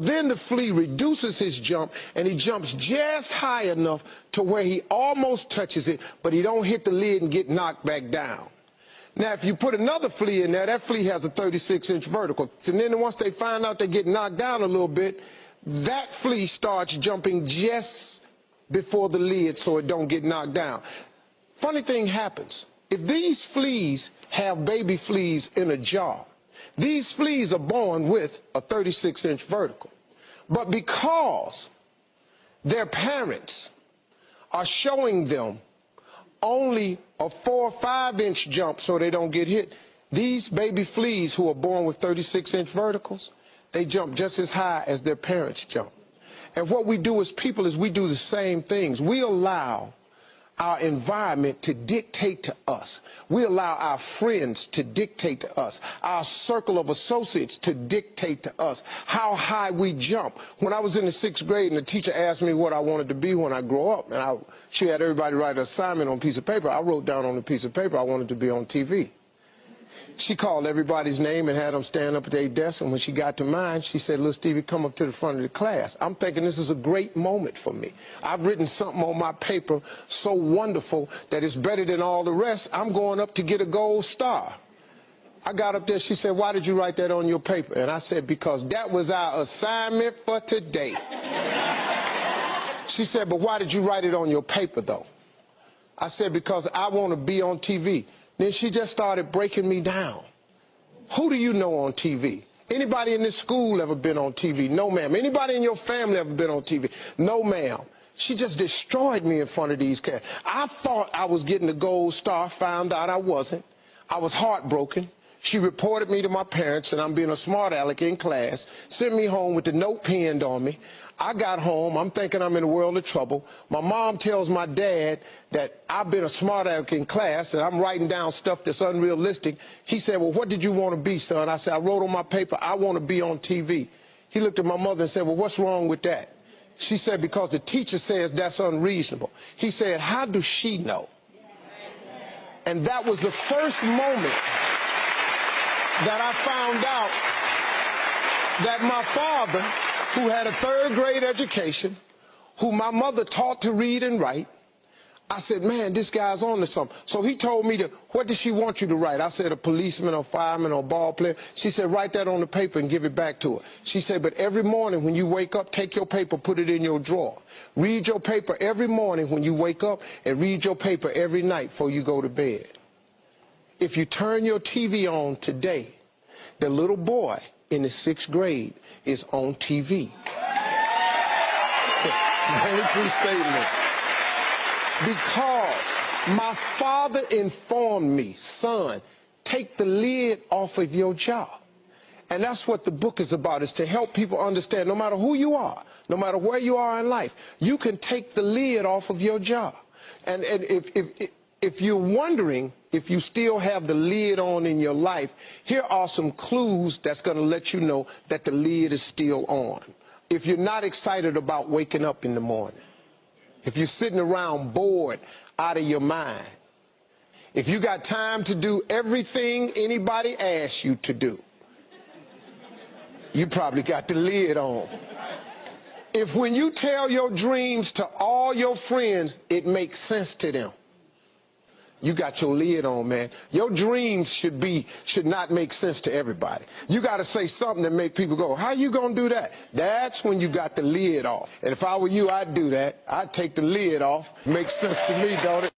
Then the flea reduces his jump, and he jumps just high enough to where he almost touches it, but he don't hit the lid and get knocked back down. Now, if you put another flea in there, that flea has a 36-inch vertical. And then once they find out they get knocked down a little bit, that flea starts jumping just before the lid so it don't get knocked down. Funny thing happens. If these fleas have baby fleas in a jar, these fleas are born with a 36-inch vertical. But because their parents are showing them only a 4 or 5-inch jump so they don't get hit, these baby fleas who are born with 36-inch verticals, they jump just as high as their parents jump. And what we do as people is we do the same things. We allow our environment to dictate to us. We allow our friends to dictate to us, our circle of associates to dictate to us how high we jump. When I was in the 6th grade and the teacher asked me what I wanted to be when I grow up, and she had everybody write an assignment on a piece of paper, I wrote down on a piece of paper I wanted to be on TV. She called everybody's name and had them stand up at their desk, and when she got to mine, she said, "Little Stevie, come up to the front of the class." I'm thinking this is a great moment for me. I've written something on my paper so wonderful that it's better than all the rest. I'm going up to get a gold star. I got up there, she said, "Why did you write that on your paper?" And I said, "Because that was our assignment for today." She said, "But why did you write it on your paper, though?" I said, "Because I want to be on TV." Then she just started breaking me down. Who do you know on TV? Anybody in this school ever been on TV? No, ma'am. Anybody in your family ever been on TV? No, ma'am. She just destroyed me in front of these cats. I thought I was getting the gold star, found out I wasn't. I was heartbroken. She reported me to my parents, and I'm being a smart aleck in class, sent me home with the note pinned on me. I got home, I'm thinking I'm in a world of trouble. My mom tells my dad that I've been a smart aleck in class and I'm writing down stuff that's unrealistic. He said, "Well, what did you want to be, son?" I said, "I wrote on my paper, I want to be on TV." He looked at my mother and said, "Well, what's wrong with that?" She said, "Because the teacher says that's unreasonable." He said, "How does she know?" And that was the first moment that I found out that my father, who had a 3rd grade education, who my mother taught to read and write, I said, "Man, this guy's on to something." So he told me what did she want you to write? I said, "A policeman or fireman or ball player." She said, "Write that on the paper and give it back to her." She said, "But every morning when you wake up, take your paper, put it in your drawer. Read your paper every morning when you wake up, and read your paper every night before you go to bed. If you turn your TV on today, the little boy in the 6th grade is on TV." Very true statement. Because my father informed me, "Son, take the lid off of your job." And that's what the book is about, is to help people understand no matter who you are, no matter where you are in life, you can take the lid off of your job. And if you're wondering if you still have the lid on in your life, here are some clues that's going to let you know that the lid is still on. If you're not excited about waking up in the morning, if you're sitting around bored out of your mind, if you got time to do everything anybody asks you to do, you probably got the lid on. If when you tell your dreams to all your friends, it makes sense to them, you got your lid on, man. Your dreams should not make sense to everybody. You got to say something that make people go, "How you going to do that?" That's when you got the lid off. And if I were you, I'd do that. I'd take the lid off. Makes sense to me, don't it?